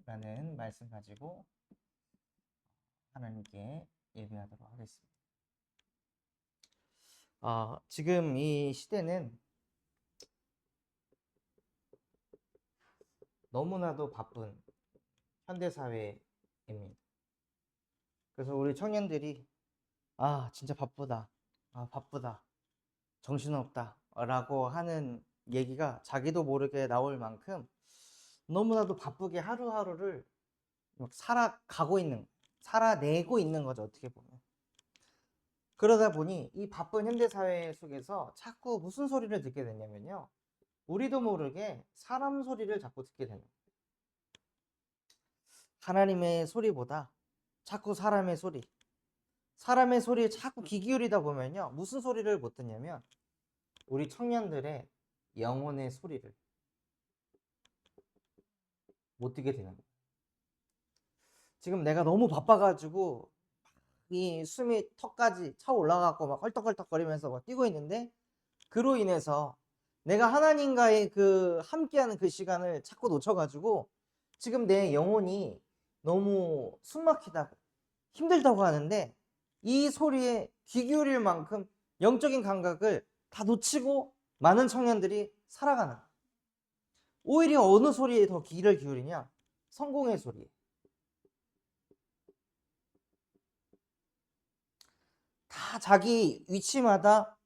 라는 말씀 가지고 하나님께 예배하도록 하겠습니다. 지금 이 시대는 너무나도 바쁜 현대사회입니다. 그래서 우리 청년들이 진짜 바쁘다, 바쁘다, 정신없다 라고 하는 얘기가 자기도 모르게 나올 만큼 너무나도 바쁘게 하루하루를 막 살아내고 있는 거죠, 어떻게 보면. 그러다 보니 이 바쁜 현대사회 속에서 자꾸 무슨 소리를 듣게 되냐면요, 우리도 모르게 사람 소리를 자꾸 듣게 되는 거예요. 하나님의 소리보다 자꾸 사람의 소리에 자꾸 귀 기울이다 보면요, 무슨 소리를 못 듣냐면 우리 청년들의 영혼의 소리를 못 듣게 되는 거예요. 지금 내가 너무 바빠가지고 이 숨이 턱까지 차 올라가고 막 헐떡헐떡거리면서 막 뛰고 있는데, 그로 인해서 내가 하나님과의 그 함께하는 그 시간을 자꾸 놓쳐가지고 지금 내 영혼이 너무 숨막히다고 힘들다고 하는데, 이 소리에 귀 기울일 만큼 영적인 감각을 다 놓치고 많은 청년들이 살아가는 거예요. 오히려 어느 소리에 더 귀를 기울이냐? 성공의 소리에. 다 자기 위치마다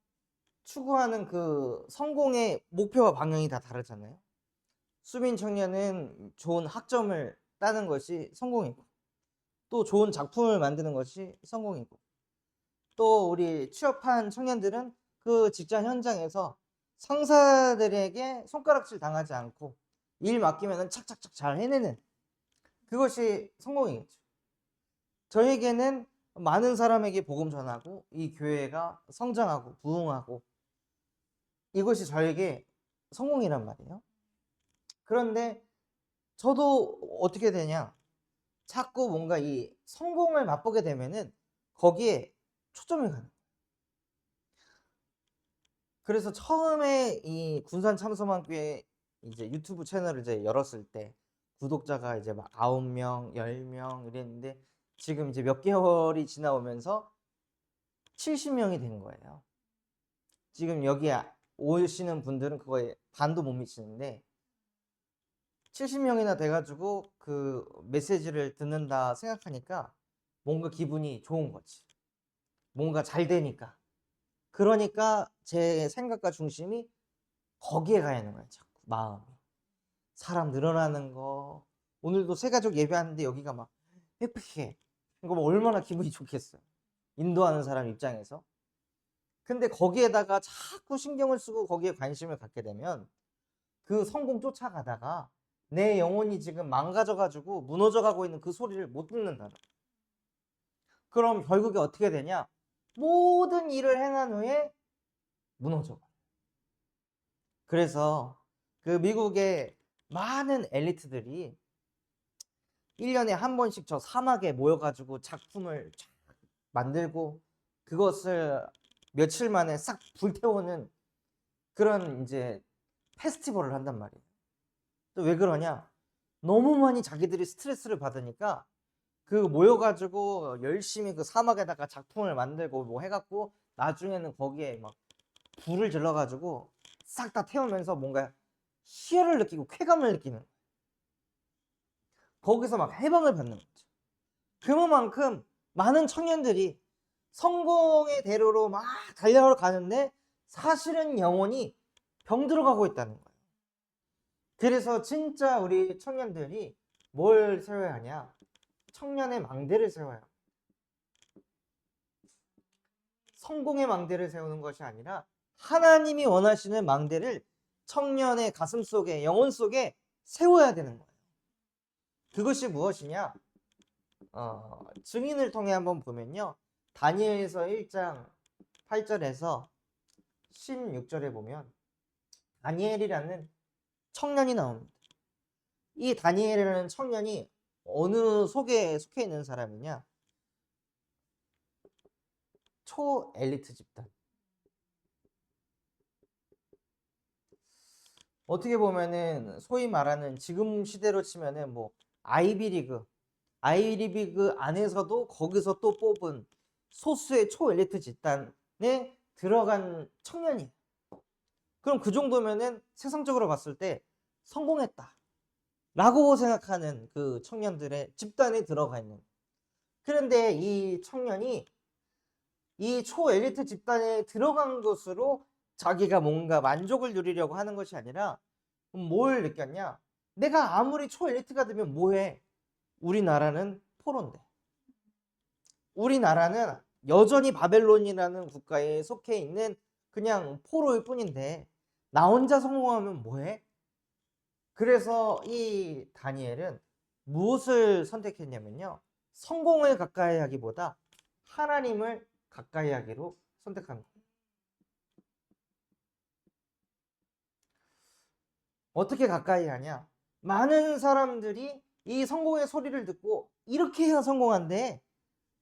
추구하는 그 성공의 목표와 방향이 다 다르잖아요. 수빈 청년은 좋은 학점을 따는 것이 성공이고, 또 좋은 작품을 만드는 것이 성공이고, 또 우리 취업한 청년들은 그 직장 현장에서 상사들에게 손가락질 당하지 않고 일 맡기면 착착착 잘 해내는 그것이 성공이겠죠. 저에게는 많은 사람에게 복음 전하고 이 교회가 성장하고 부흥하고, 이것이 저에게 성공이란 말이에요. 그런데 저도 어떻게 되냐, 자꾸 뭔가 이 성공을 맛보게 되면은 거기에 초점이 가는 거예요. 그래서 처음에 이 군산 참소망교회 이제 유튜브 채널을 이제 열었을 때 구독자가 이제 막 9명, 10명 이랬는데, 지금 이제 몇 개월이 지나오면서 70명이 된 거예요. 지금 여기 오시는 분들은 그거에 반도 못 미치는데, 70명이나 돼가지고 그 메시지를 듣는다 생각하니까 뭔가 기분이 좋은 거지. 뭔가 잘 되니까. 그러니까 제 생각과 중심이 거기에 가 있는 거예요, 자꾸 마음이. 사람 늘어나는 거. 오늘도 새가족 예배하는데 여기가 막 빽빽해. 이거 뭐 얼마나 기분이 좋겠어요, 인도하는 사람 입장에서. 근데 거기에다가 자꾸 신경을 쓰고 거기에 관심을 갖게 되면 그 성공 쫓아가다가 내 영혼이 지금 망가져가지고 무너져가고 있는 그 소리를 못 듣는다. 그럼 결국에 어떻게 되냐? 모든 일을 행한 후에 무너져. 그래서 그 미국의 많은 엘리트들이 1년에 한 번씩 저 사막에 모여가지고 작품을 쫙 만들고 그것을 며칠 만에 싹 불태우는 그런 이제 페스티벌을 한단 말이에요. 또 왜 그러냐? 너무 많이 자기들이 스트레스를 받으니까 그 모여가지고 열심히 그 사막에다가 작품을 만들고 뭐 해갖고 나중에는 거기에 막 불을 질러가지고 싹 다 태우면서 뭔가 희열을 느끼고 쾌감을 느끼는, 거기서 막 해방을 받는 거죠. 그만큼 많은 청년들이 성공의 대로로 막 달려가는데 사실은 영혼이 병들어가고 있다는 거예요. 그래서 진짜 우리 청년들이 뭘 세워야 하냐? 청년의 망대를 세워야, 성공의 망대를 세우는 것이 아니라 하나님이 원하시는 망대를 청년의 가슴 속에, 영혼 속에 세워야 되는 거예요. 그것이 무엇이냐? 증인을 통해 한번 보면요, 다니엘서 1장 8절에서 16절에 보면 다니엘이라는 청년이 나옵니다. 이 다니엘이라는 청년이 어느 속에 속해 있는 사람이냐? 초엘리트 집단. 어떻게 보면은 소위 말하는 지금 시대로 치면은 뭐 아이비리그 안에서도 거기서 또 뽑은 소수의 초엘리트 집단에 들어간 청년이에요. 그럼 그 정도면은 세상적으로 봤을 때 성공했다 라고 생각하는 그 청년들의 집단에 들어가 있는. 그런데 이 청년이 이 초엘리트 집단에 들어간 것으로 자기가 뭔가 만족을 누리려고 하는 것이 아니라 뭘 느꼈냐? 내가 아무리 초엘리트가 되면 뭐해? 우리나라는 포로인데. 우리나라는 여전히 바벨론이라는 국가에 속해 있는 그냥 포로일 뿐인데 나 혼자 성공하면 뭐해? 그래서 이 다니엘은 무엇을 선택했냐면요. 성공을 가까이 하기보다 하나님을 가까이 하기로 선택한 거예요. 어떻게 가까이 하냐? 많은 사람들이 이 성공의 소리를 듣고 이렇게 해야 성공한대.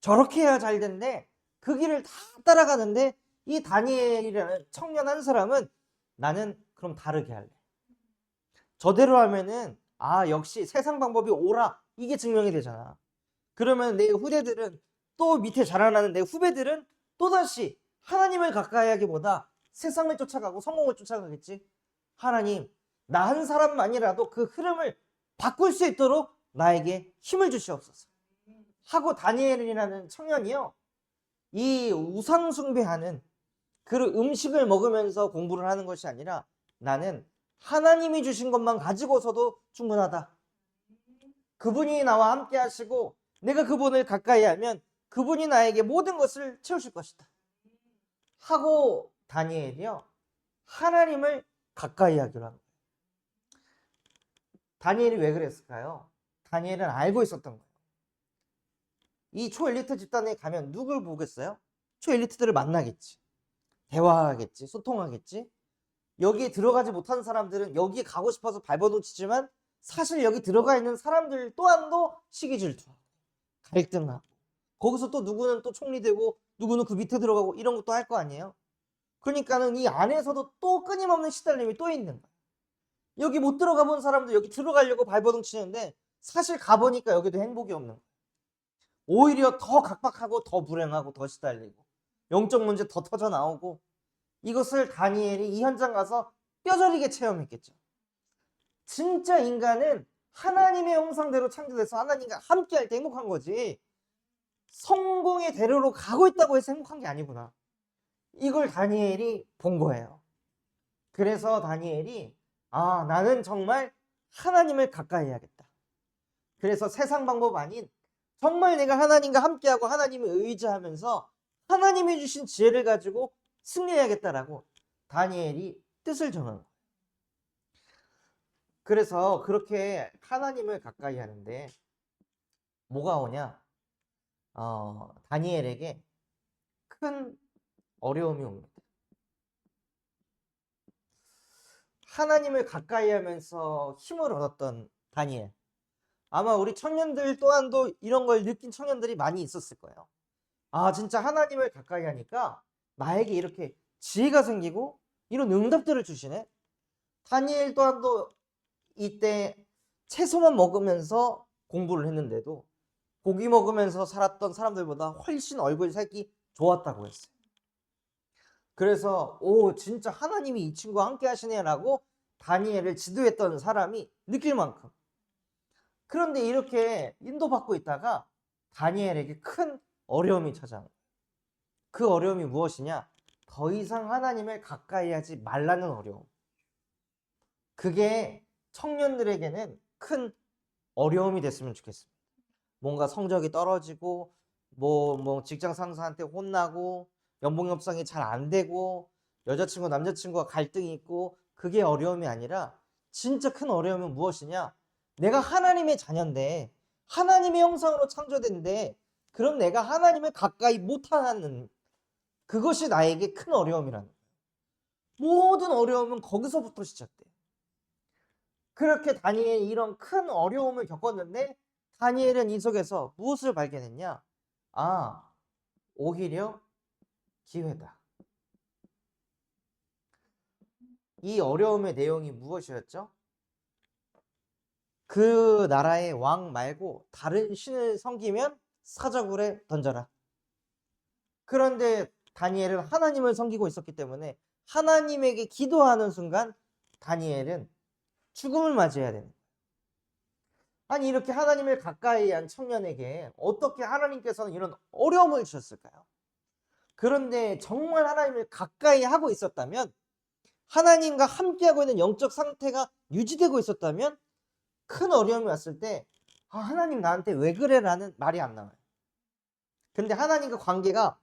저렇게 해야 잘 된대. 그 길을 다 따라가는데 이 다니엘이라는 청년 한 사람은 나는 그럼 다르게 할래. 저대로 하면은 역시 세상 방법이 옳아. 이게 증명이 되잖아. 그러면 내 후대들은 또 밑에 자라나는 내 후배들은 또다시 하나님을 가까이 하기보다 세상을 쫓아가고 성공을 쫓아가겠지. 하나님, 나 한 사람만이라도 그 흐름을 바꿀 수 있도록 나에게 힘을 주시옵소서. 하고 다니엘이라는 청년이요. 이 우상 숭배하는 그 음식을 먹으면서 공부를 하는 것이 아니라 나는 하나님이 주신 것만 가지고서도 충분하다. 그분이 나와 함께 하시고 내가 그분을 가까이 하면 그분이 나에게 모든 것을 채우실 것이다. 하고 다니엘이요. 하나님을 가까이 하기로 한 거예요. 다니엘이 왜 그랬을까요? 다니엘은 알고 있었던 거예요. 이 초엘리트 집단에 가면 누굴 보겠어요? 초엘리트들을 만나겠지. 대화하겠지. 소통하겠지. 여기에 들어가지 못한 사람들은 여기에 가고 싶어서 발버둥치지만 사실 여기 들어가 있는 사람들 또한도 시기 질투하고 갈등하고 거기서 또 누구는 또 총리 되고 누구는 그 밑에 들어가고 이런 것도 할 거 아니에요. 그러니까는 이 안에서도 또 끊임없는 시달림이 또 있는 거예요. 여기 못 들어가 본 사람들 여기 들어가려고 발버둥 치는데 사실 가보니까 여기도 행복이 없는 거예요. 오히려 더 각박하고 더 불행하고 더 시달리고 영적 문제 더 터져 나오고 이것을 다니엘이 이 현장 가서 뼈저리게 체험했겠죠. 진짜 인간은 하나님의 형상대로 창조돼서 하나님과 함께할 때 행복한 거지 성공의 대로로 가고 있다고 해서 행복한 게 아니구나. 이걸 다니엘이 본 거예요. 그래서 다니엘이 나는 정말 하나님을 가까이 해야겠다. 그래서 세상 방법 아닌 정말 내가 하나님과 함께하고 하나님을 의지하면서 하나님이 주신 지혜를 가지고 승리해야겠다라고 다니엘이 뜻을 정한 거예요. 그래서 그렇게 하나님을 가까이 하는데 뭐가 오냐? 다니엘에게 큰 어려움이 옵니다. 하나님을 가까이 하면서 힘을 얻었던 다니엘. 아마 우리 청년들 또한도 이런 걸 느낀 청년들이 많이 있었을 거예요. 진짜 하나님을 가까이 하니까 나에게 이렇게 지혜가 생기고 이런 응답들을 주시네. 다니엘 또한도 이때 채소만 먹으면서 공부를 했는데도 고기 먹으면서 살았던 사람들보다 훨씬 얼굴 색이 좋았다고 했어요. 그래서 진짜 하나님이 이 친구와 함께 하시네라고 다니엘을 지도했던 사람이 느낄 만큼. 그런데 이렇게 인도받고 있다가 다니엘에게 큰 어려움이 찾아온 거예요. 그 어려움이 무엇이냐? 더 이상 하나님을 가까이 하지 말라는 어려움. 그게 청년들에게는 큰 어려움이 됐으면 좋겠습니다. 뭔가 성적이 떨어지고 뭐 직장 상사한테 혼나고 연봉 협상이 잘 안 되고 여자친구 남자친구와 갈등이 있고 그게 어려움이 아니라 진짜 큰 어려움은 무엇이냐? 내가 하나님의 자녀인데 하나님의 형상으로 창조된데 그럼 내가 하나님을 가까이 못하는 그것이 나에게 큰 어려움이라는 거예요. 모든 어려움은 거기서부터 시작돼요. 그렇게 다니엘이 이런 큰 어려움을 겪었는데 다니엘은 이 속에서 무엇을 발견했냐? 오히려 기회다. 이 어려움의 내용이 무엇이었죠? 그 나라의 왕 말고 다른 신을 섬기면 사자굴에 던져라. 그런데 다니엘은 하나님을 섬기고 있었기 때문에 하나님에게 기도하는 순간 다니엘은 죽음을 맞이해야 되는 거예요. 아니 이렇게 하나님을 가까이 한 청년에게 어떻게 하나님께서는 이런 어려움을 주셨을까요? 그런데 정말 하나님을 가까이 하고 있었다면, 하나님과 함께하고 있는 영적 상태가 유지되고 있었다면 큰 어려움이 왔을 때 하나님 나한테 왜 그래? 라는 말이 안 나와요. 근데 하나님과 관계가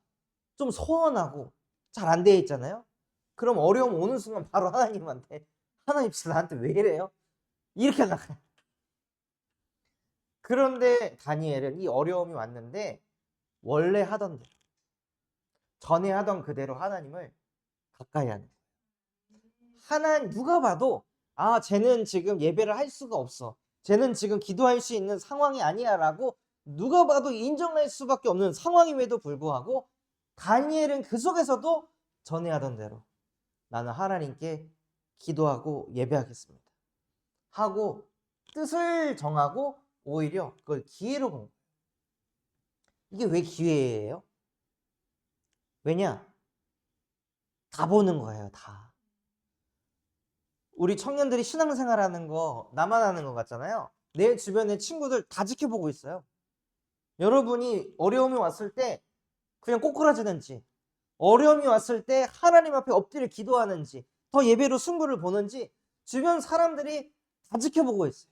좀 소원하고 잘 안 돼 있잖아요. 그럼 어려움 오는 순간 바로 하나님한테 하나님 진짜 나한테 왜 이래요? 이렇게 나가요. 그런데 다니엘은 이 어려움이 왔는데 원래 하던 대로, 전에 하던 그대로 하나님을 가까이 하는 거예요. 하나님 누가 봐도 쟤는 지금 예배를 할 수가 없어. 쟤는 지금 기도할 수 있는 상황이 아니야 라고 누가 봐도 인정할 수밖에 없는 상황임에도 불구하고 다니엘은 그 속에서도 전에 하던 대로 나는 하나님께 기도하고 예배하겠습니다 하고 뜻을 정하고 오히려 그걸 기회로 본 거예요. 이게 왜 기회예요? 왜냐? 다 보는 거예요, 다. 우리 청년들이 신앙생활하는 거 나만 하는 것 같잖아요. 내 주변의 친구들 다 지켜보고 있어요. 여러분이 어려움이 왔을 때 그냥 꼬꾸라지는지, 어려움이 왔을 때 하나님 앞에 엎드려 기도하는지, 더 예배로 승부를 보는지 주변 사람들이 다 지켜보고 있어요.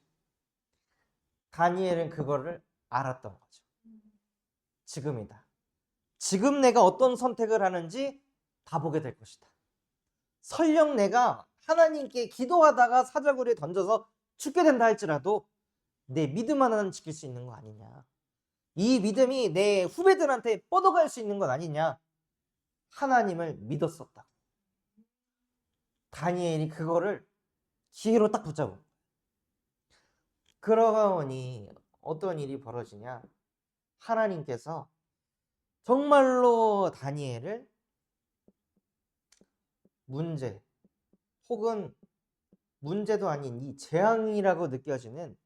다니엘은 그거를 알았던 거죠. 지금이다. 지금 내가 어떤 선택을 하는지 다 보게 될 것이다. 설령 내가 하나님께 기도하다가 사자굴에 던져서 죽게 된다 할지라도 내 믿음 하나는 지킬 수 있는 거 아니냐. 이 믿음이 내 후배들한테 뻗어갈 수 있는 건 아니냐. 하나님을 믿었었다. 다니엘이 그거를 기회로 딱 붙잡고. 그러다 보니 어떤 일이 벌어지냐. 하나님께서 정말로 다니엘을 문제 혹은 문제도 아닌 이 재앙이라고 느껴지는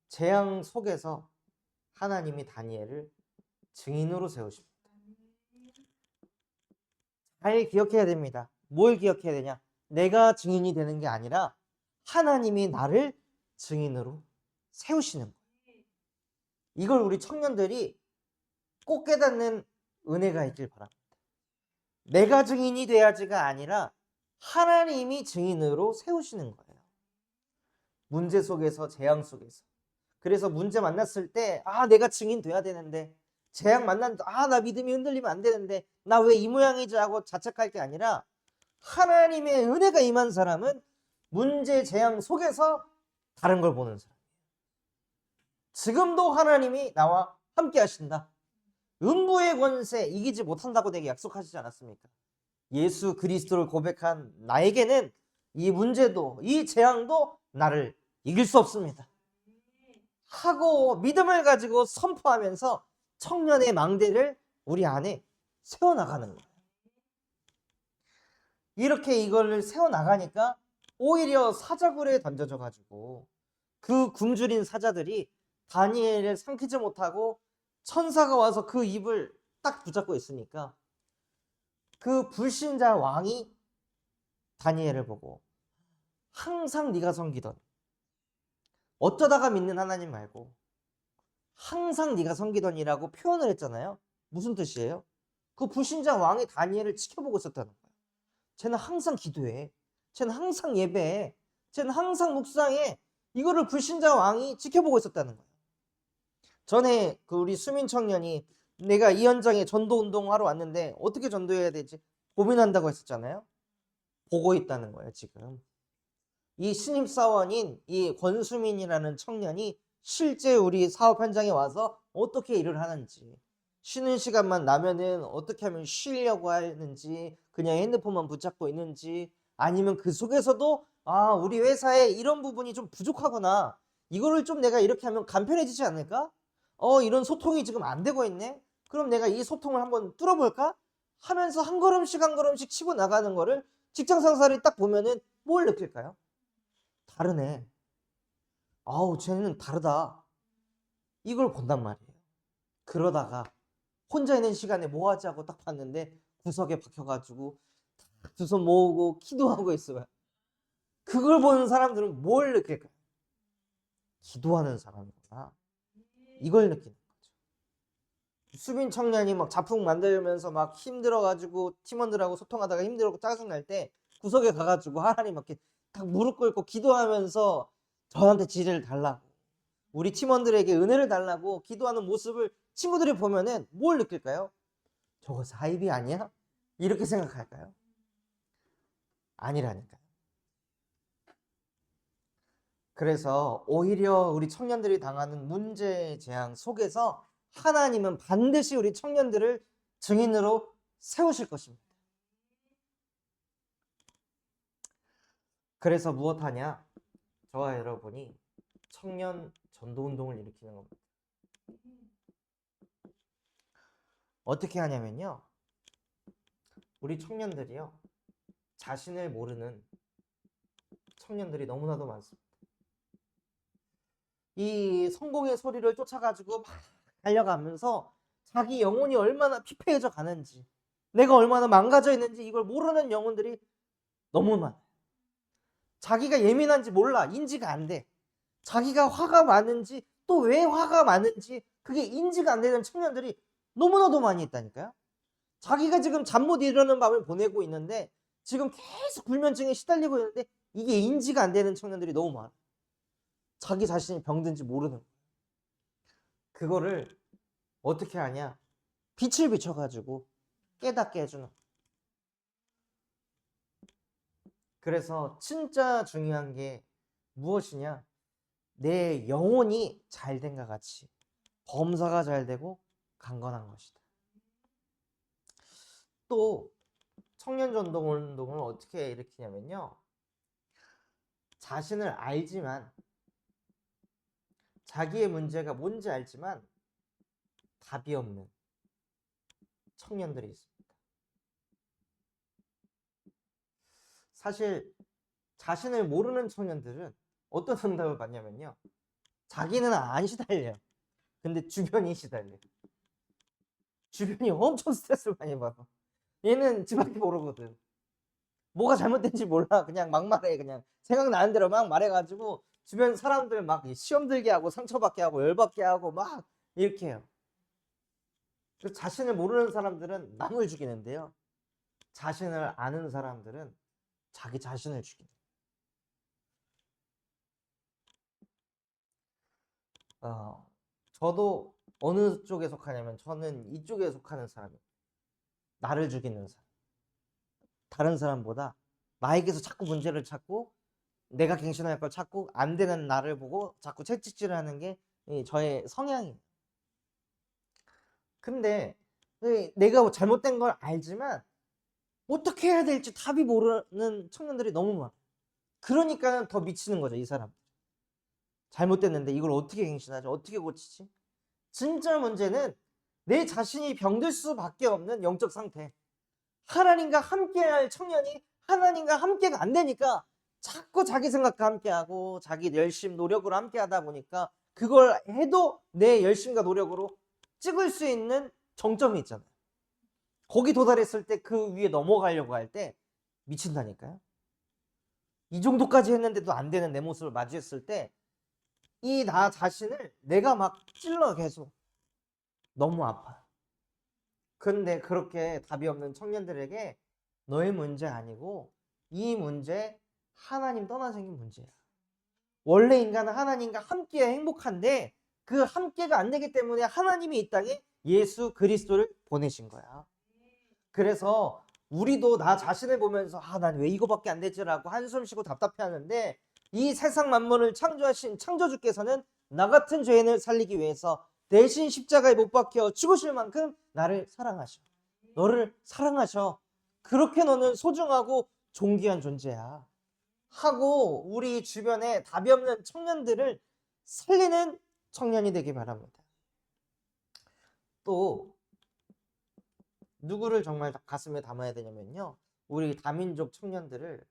재앙 속에서 하나님이 다니엘을 증인으로 세우십니다. 잘 기억해야 됩니다. 뭘 기억해야 되냐? 내가 증인이 되는 게 아니라 하나님이 나를 증인으로 세우시는 거예요. 이걸 우리 청년들이 꼭 깨닫는 은혜가 있길 바랍니다. 내가 증인이 돼야지가 아니라 하나님이 증인으로 세우시는 거예요. 문제 속에서, 재앙 속에서. 그래서 문제 만났을 때 내가 증인 돼야 되는데, 재앙 만났는데 나 믿음이 흔들리면 안 되는데 나 왜 이 모양이지 하고 자책할 게 아니라 하나님의 은혜가 임한 사람은 문제, 재앙 속에서 다른 걸 보는 사람이에요. 지금도 하나님이 나와 함께 하신다. 음부의 권세 이기지 못한다고 내게 약속하시지 않았습니까? 예수 그리스도를 고백한 나에게는 이 문제도 이 재앙도 나를 이길 수 없습니다 하고 믿음을 가지고 선포하면서 청년의 망대를 우리 안에 세워나가는 거예요. 이렇게 이걸 세워나가니까 오히려 사자굴에 던져져 가지고 그 굶주린 사자들이 다니엘을 삼키지 못하고 천사가 와서 그 입을 딱 붙잡고 있으니까 그 불신자 왕이 다니엘을 보고 항상 네가 섬기던, 어쩌다가 믿는 하나님 말고 항상 네가 섬기던이라고 표현을 했잖아요. 무슨 뜻이에요? 그 불신자 왕이 다니엘을 지켜보고 있었다는 거예요. 쟤는 항상 기도해, 쟤는 항상 예배해, 쟤는 항상 묵상해. 이거를 불신자 왕이 지켜보고 있었다는 거예요. 전에 그 우리 수민 청년이 내가 이 현장에 전도 운동하러 왔는데 어떻게 전도해야 되지 고민한다고 했었잖아요. 보고 있다는 거예요. 지금 이 신입사원인 이 권수민이라는 청년이 실제 우리 사업 현장에 와서 어떻게 일을 하는지, 쉬는 시간만 나면은 어떻게 하면 쉬려고 하는지, 그냥 핸드폰만 붙잡고 있는지, 아니면 그 속에서도 우리 회사에 이런 부분이 좀 부족하구나, 이거를 좀 내가 이렇게 하면 간편해지지 않을까? 이런 소통이 지금 안 되고 있네? 그럼 내가 이 소통을 한번 뚫어볼까? 하면서 한 걸음씩 한 걸음씩 치고 나가는 거를 직장 상사를 딱 보면은 뭘 느낄까요? 다르네. 아우 쟤는 다르다. 이걸 본단 말이에요. 그러다가 혼자 있는 시간에 뭐 하지 하고 딱 봤는데 구석에 박혀 가지고 두 손 모으고 기도하고 있어요. 그걸 보는 사람들은 뭘 느낄까요? 기도하는 사람이구나. 이걸 느끼는 거죠. 수빈 청년이 막 작품 만들면서 막 힘들어 가지고 팀원들하고 소통하다가 힘들고 짜증 날 때 구석에 가 가지고 하나님 막 이렇게 딱 무릎 꿇고 기도하면서 저한테 지혜를 달라고, 우리 팀원들에게 은혜를 달라고 기도하는 모습을 친구들이 보면은 뭘 느낄까요? 저거 사이비 아니야? 이렇게 생각할까요? 아니라니까요. 그래서 오히려 우리 청년들이 당하는 문제 재앙 속에서 하나님은 반드시 우리 청년들을 증인으로 세우실 것입니다. 그래서 무엇하냐? 저와 여러분이 청년 전도운동을 일으키는 겁니다. 어떻게 하냐면요, 우리 청년들이요, 자신을 모르는 청년들이 너무나도 많습니다. 이 성공의 소리를 쫓아가지고 막 달려가면서 자기 영혼이 얼마나 피폐해져 가는지, 내가 얼마나 망가져 있는지 이걸 모르는 영혼들이 너무 많아요. 자기가 예민한지 몰라, 인지가 안 돼. 자기가 화가 많은지, 또 왜 화가 많은지 그게 인지가 안 되는 청년들이 너무나도 많이 있다니까요. 자기가 지금 잠 못 이루는 밤을 보내고 있는데 지금 계속 불면증에 시달리고 있는데 이게 인지가 안 되는 청년들이 너무 많아요. 자기 자신이 병든지 모르는 거예요. 그거를 어떻게 하냐? 빛을 비춰가지고 깨닫게 해주는 거예요. 그래서 진짜 중요한 게 무엇이냐? 내 영혼이 잘된과 같이 범사가 잘되고 강건한 것이다. 또 청년 전도 운동을 어떻게 일으키냐면요, 자신을 알지만, 자기의 문제가 뭔지 알지만 답이 없는 청년들이 있습니다. 사실 자신을 모르는 청년들은 어떤 응답을 받냐면요, 자기는 안 시달려요. 근데 주변이 시달려요. 주변이 엄청 스트레스를 많이 받아. 얘는 지밖에 모르거든. 뭐가 잘못된지 몰라. 그냥 막 말해. 그냥 생각나는 대로 막 말해가지고 주변 사람들 막 시험 들게 하고 상처받게 하고 열받게 하고 막 이렇게 해요. 그래서 자신을 모르는 사람들은 남을 죽이는데요, 자신을 아는 사람들은 자기 자신을 죽이는. 저도 어느 쪽에 속하냐면 저는 이쪽에 속하는 사람이에요. 나를 죽이는 사람. 다른 사람보다 나에게서 자꾸 문제를 찾고 내가 갱신할 걸 찾고 안 되는 나를 보고 자꾸 채찍질을 하는 게 저의 성향이에요. 근데 내가 잘못된 걸 알지만 어떻게 해야 될지 답이 모르는 청년들이 너무 많아요. 그러니까 더 미치는 거죠, 이 사람. 잘못됐는데 이걸 어떻게 갱신하지? 어떻게 고치지? 진짜 문제는 내 자신이 병들 수밖에 없는 영적 상태. 하나님과 함께할 청년이 하나님과 함께가 안 되니까 자꾸 자기 생각과 함께하고 자기 열심 노력으로 함께하다 보니까 그걸 해도 내 열심과 노력으로 찍을 수 있는 정점이 있잖아요. 거기 도달했을 때 그 위에 넘어가려고 할 때 미친다니까요. 이 정도까지 했는데도 안 되는 내 모습을 마주했을 때 이 나 자신을 내가 막 찔러 계속. 너무 아파요. 근데 그렇게 답이 없는 청년들에게 너의 문제 아니고 이 문제 하나님 떠나 생긴 문제야. 원래 인간은 하나님과 함께 행복한데 그 함께가 안 되기 때문에 하나님이 이 땅에 예수 그리스도를 보내신 거야. 그래서 우리도 나 자신을 보면서 난 왜 이거밖에 안 되지라고 한숨 쉬고 답답해하는데 이 세상 만물을 창조하신 창조주께서는 나 같은 죄인을 살리기 위해서 대신 십자가에 못 박혀 죽으실 만큼 나를 사랑하셔. 너를 사랑하셔. 그렇게 너는 소중하고 존귀한 존재야. 하고 우리 주변에 답이 없는 청년들을 살리는 청년이 되기 바랍니다. 또 누구를 정말 가슴에 담아야 되냐면요, 우리 다민족 청년들을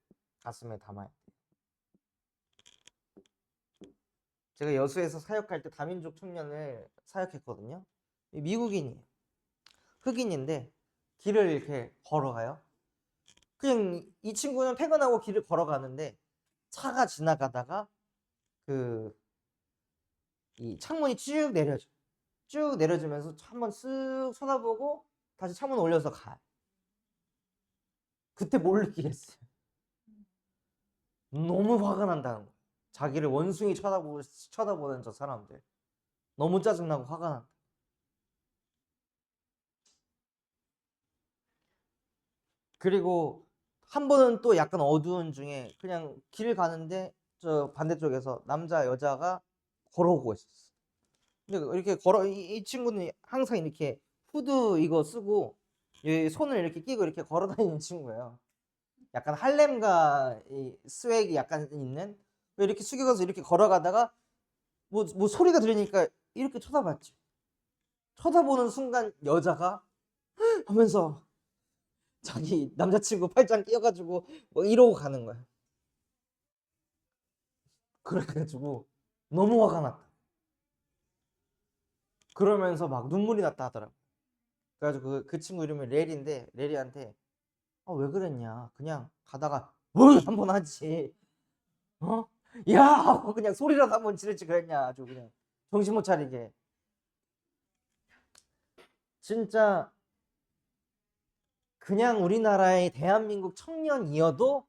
가슴에 담아야 돼요. 제가 여수에서 사역할 때 다민족 청년을 사역했거든요. 미국인이에요. 흑인인데 길을 이렇게 걸어가요. 그냥 이 친구는 퇴근하고 길을 걸어가는데 차가 지나가다가 이 창문이 쭉 내려져. 쭉 내려지면서 한번 쓱 쳐다보고 다시 창문 올려서 가요. 그때 뭘 느끼겠어요? 너무 화가 난다는 거예요. 자기를 원숭이 쳐다보는 저 사람들. 너무 짜증나고 화가 난다. 그리고 한 번은 또 약간 어두운 중에 그냥 길 가는데 저 반대쪽에서 남자 여자가 걸어오고 있었어. 근데 이렇게 이 친구는 항상 이렇게 후드 이거 쓰고 손을 이렇게 끼고 이렇게 걸어 다니는 친구예요. 약간 할렘과 이 스웩이 약간 있는, 이렇게 숙여서 이렇게 걸어가다가 뭐 소리가 들리니까 이렇게 쳐다봤지. 쳐다보는 순간 여자가 하면서 자기 남자친구 팔짱 끼워가지고 뭐 이러고 가는 거야. 그래가지고 너무 화가 났다. 그러면서 막 눈물이 났다 하더라고. 그래가지고 그 친구 이름이 레리인데, 레리한테 왜 그랬냐, 그냥 가다가 뭘 한번 하지, 야 하고 그냥 소리라도 한번 지르지 그랬냐. 아주 그냥 정신 못 차리게. 진짜 그냥 우리나라의 대한민국 청년이어도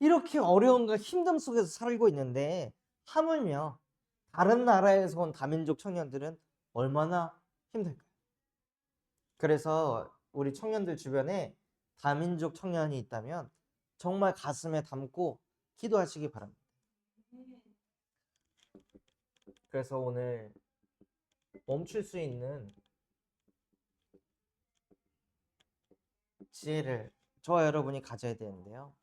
이렇게 어려움과 힘듦 속에서 살고 있는데, 하물며 다른 나라에서 온 다민족 청년들은 얼마나 힘들까요? 그래서 우리 청년들 주변에 다민족 청년이 있다면 정말 가슴에 담고 기도하시기 바랍니다. 그래서 오늘 멈출 수 있는 지혜를 저와 여러분이 가져야 되는데요.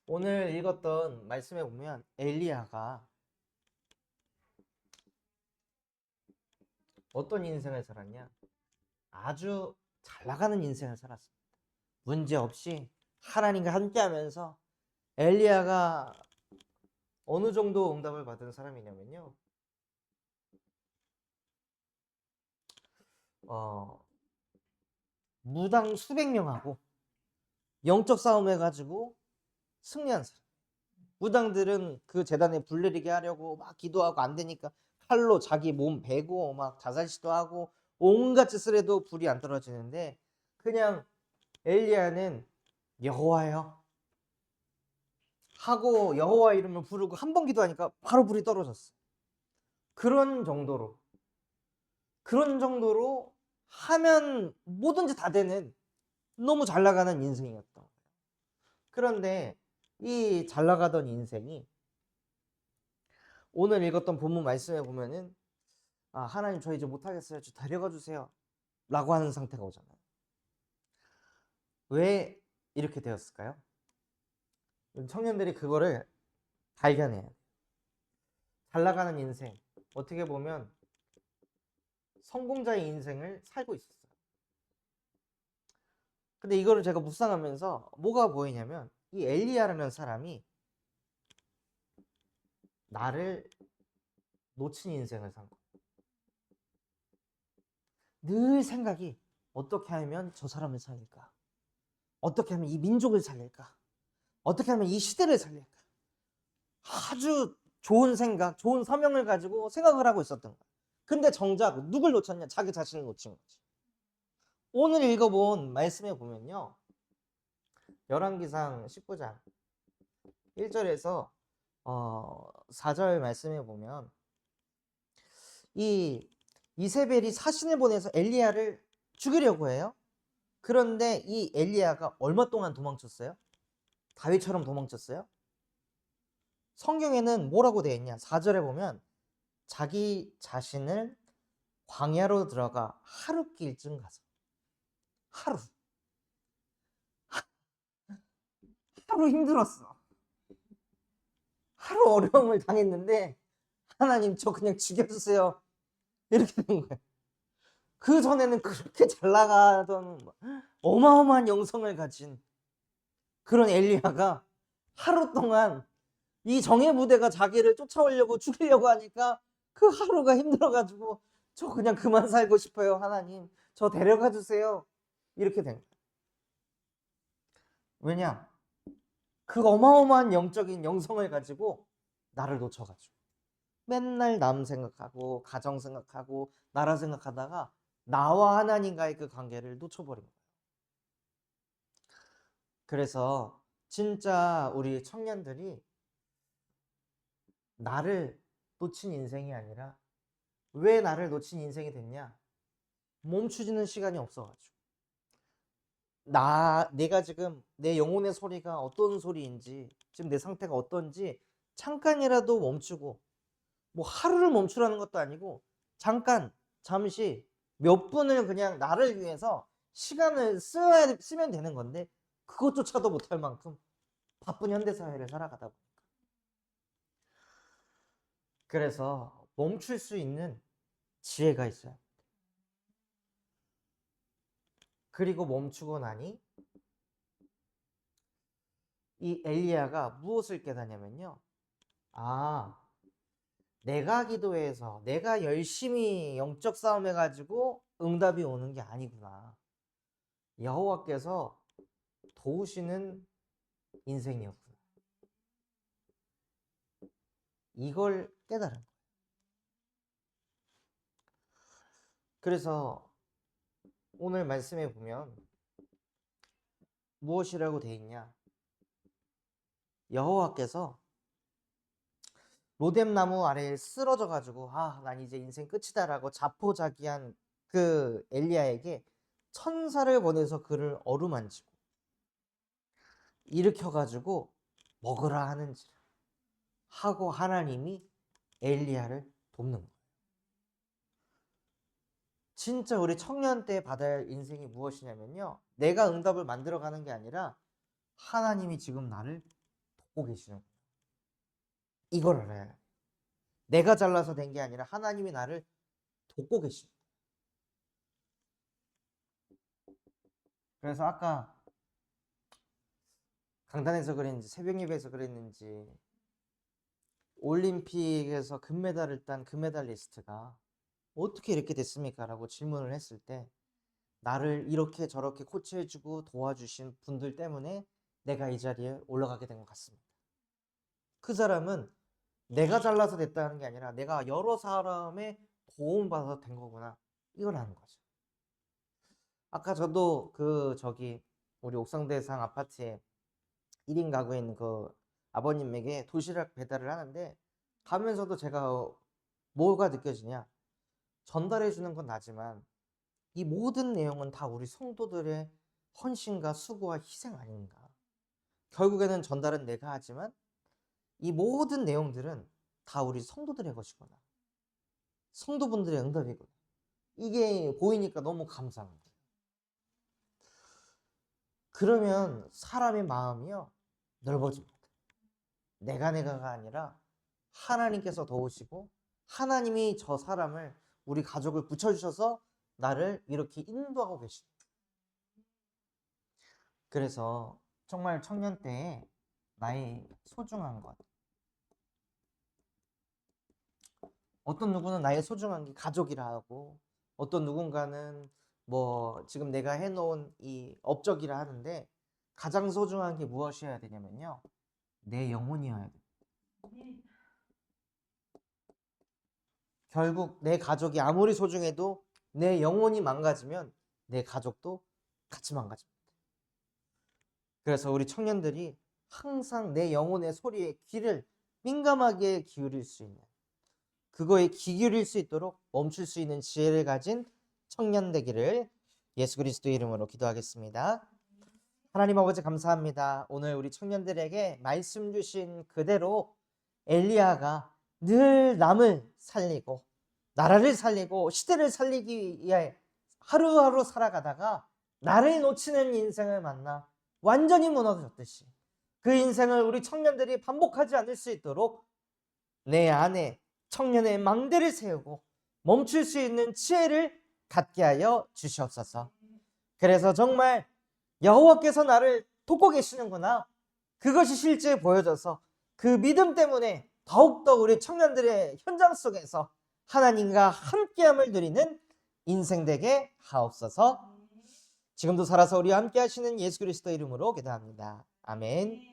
오늘 읽었던 말씀에 보면 엘리야가 어떤 인생을 살았냐? 아주 잘 나가는 인생을 살았습니다. 문제 없이 하나님과 함께하면서. 엘리야가 어느 정도 응답을 받은 사람이냐면요, 무당 수백 명하고 영적 싸움 해가지고 승리한 사람. 무당들은 그 재단에 불 내리게 하려고 막 기도하고 안 되니까 칼로 자기 몸 베고 막 자살 시도하고 온갖 짓을 해도 불이 안 떨어지는데, 그냥 엘리야는 여호와여 하고 여호와 이름을 부르고 한 번 기도하니까 바로 불이 떨어졌어. 그런 정도로 하면 뭐든지 다 되는 너무 잘 나가는 인생이었던 거예요. 그런데 이 잘 나가던 인생이 오늘 읽었던 본문 말씀에 보면은 하나님 저 이제 못하겠어요, 저 데려가 주세요 라고 하는 상태가 오잖아요. 왜 이렇게 되었을까요? 청년들이 그거를 발견해요. 잘 나가는 인생, 어떻게 보면 성공자의 인생을 살고 있었어요. 근데 이거를 제가 묵상하면서 뭐가 보이냐면, 이 엘리야라는 사람이 나를 놓친 인생을 산 거예요. 늘 생각이 어떻게 하면 저 사람을 살릴까? 어떻게 하면 이 민족을 살릴까? 어떻게 하면 이 시대를 살릴까? 아주 좋은 생각, 좋은 사명을 가지고 생각을 하고 있었던 거야. 근데 정작 누굴 놓쳤냐? 자기 자신을 놓친 거지. 오늘 읽어본 말씀에 보면요, 열왕기상 19장 1절에서 4절 말씀에 보면 이 이세벨이 사신을 보내서 엘리야를 죽이려고 해요. 그런데 이 엘리야가 얼마 동안 도망쳤어요? 다윗처럼 도망쳤어요? 성경에는 뭐라고 되어 있냐? 4절에 보면 자기 자신을 광야로 들어가 하룻길쯤 가서, 하루 힘들었어. 하루 어려움을 당했는데 하나님 저 그냥 죽여주세요 이렇게 된 거예요. 그 전에는 그렇게 잘 나가던 어마어마한 영성을 가진 그런 엘리야가 하루 동안 이 정의 부대가 자기를 쫓아오려고 죽이려고 하니까 그 하루가 힘들어가지고 저 그냥 그만 살고 싶어요. 하나님, 저 데려가 주세요. 이렇게 된 거예요. 왜냐? 그 어마어마한 영적인 영성을 가지고 나를 놓쳐가지고 맨날 남 생각하고 가정 생각하고 나라 생각하다가 나와 하나님과의 그 관계를 놓쳐버린 거예요. 그래서 진짜 우리 청년들이 나를 놓친 인생이 아니라 왜 나를 놓친 인생이 됐냐? 멈추지는 시간이 없어가지고 내가 지금 내 영혼의 소리가 어떤 소리인지, 지금 내 상태가 어떤지 잠깐이라도 멈추고, 뭐 하루를 멈추라는 것도 아니고 잠깐, 잠시 몇 분을 그냥 나를 위해서 시간을 쓰면 되는 건데 그것조차도 못할 만큼 바쁜 현대사회를 살아가다 보니까. 그래서 멈출 수 있는 지혜가 있어요. 그리고 멈추고 나니 이 엘리야가 무엇을 깨닫냐면요, 내가 기도해서 내가 열심히 영적 싸움 해가지고 응답이 오는 게 아니구나. 여호와께서 도우시는 인생이었구나. 이걸 깨달은 거예요. 그래서 오늘 말씀에 보면 무엇이라고 돼 있냐? 여호와께서 로뎀나무 아래에 쓰러져 가지고 난 이제 인생 끝이다라고 자포자기한 그 엘리야에게 천사를 보내서 그를 어루만지고 일으켜 가지고 먹으라 하는지라 하고 하나님이 엘리야를 돕는 거예요. 진짜 우리 청년 때 받아야 할 인생이 무엇이냐면요, 내가 응답을 만들어가는 게 아니라 하나님이 지금 나를 돕고 계시는 거예요. 이걸 알아야 해요. 내가 잘나서 된 게 아니라 하나님이 나를 돕고 계십니다. 그래서 아까 강단에서 그랬는지 새벽 예배에서 그랬는지 올림픽에서 금메달을 딴 금메달리스트가 어떻게 이렇게 됐습니까? 라고 질문을 했을 때 나를 이렇게 저렇게 코치해주고 도와주신 분들 때문에 내가 이 자리에 올라가게 된 것 같습니다. 그 사람은 내가 잘나서 됐다는 게 아니라 내가 여러 사람의 도움받아서 된 거구나, 이걸 아는 거죠. 아까 저도 우리 옥상대상 아파트에 1인 가구에 있는 그 아버님에게 도시락 배달을 하는데 가면서도 제가 뭐가 느껴지냐, 전달해 주는 건 나지만 이 모든 내용은 다 우리 성도들의 헌신과 수고와 희생 아닌가. 결국에는 전달은 내가 하지만 이 모든 내용들은 다 우리 성도들의 것이구나, 성도분들의 응답이구나. 이게 보이니까 너무 감사한 거예요. 그러면 사람의 마음이요 넓어집니다. 내가가 아니라 하나님께서 도우시고 하나님이 저 사람을, 우리 가족을 붙여주셔서 나를 이렇게 인도하고 계십니다. 그래서 정말 청년 때에 나의 소중한 것, 어떤 누구는 나의 소중한 게 가족이라 하고 어떤 누군가는 뭐 지금 내가 해놓은 이 업적이라 하는데 가장 소중한 게 무엇이어야 되냐면요, 내 영혼이어야 돼. 결국 내 가족이 아무리 소중해도 내 영혼이 망가지면 내 가족도 같이 망가집니다. 그래서 우리 청년들이 항상 내 영혼의 소리에 귀를 민감하게 기울일 수 있는, 그거에 귀 기울일 수 있도록 멈출 수 있는 지혜를 가진 청년 되기를 예수 그리스도의 이름으로 기도하겠습니다. 하나님 아버지 감사합니다. 오늘 우리 청년들에게 말씀 주신 그대로 엘리야가 늘 남을 살리고 나라를 살리고 시대를 살리기 위해 하루하루 살아가다가 나를 놓치는 인생을 만나 완전히 무너졌듯이 그 인생을 우리 청년들이 반복하지 않을 수 있도록 내 안에 청년의 망대를 세우고 멈출 수 있는 지혜를 갖게 하여 주시옵소서. 그래서 정말 여호와께서 나를 돕고 계시는구나, 그것이 실제 보여져서 그 믿음 때문에 더욱더 우리 청년들의 현장 속에서 하나님과 함께함을 누리는 인생 되게 하옵소서. 지금도 살아서 우리와 함께 하시는 예수 그리스도 이름으로 기도합니다. 아멘.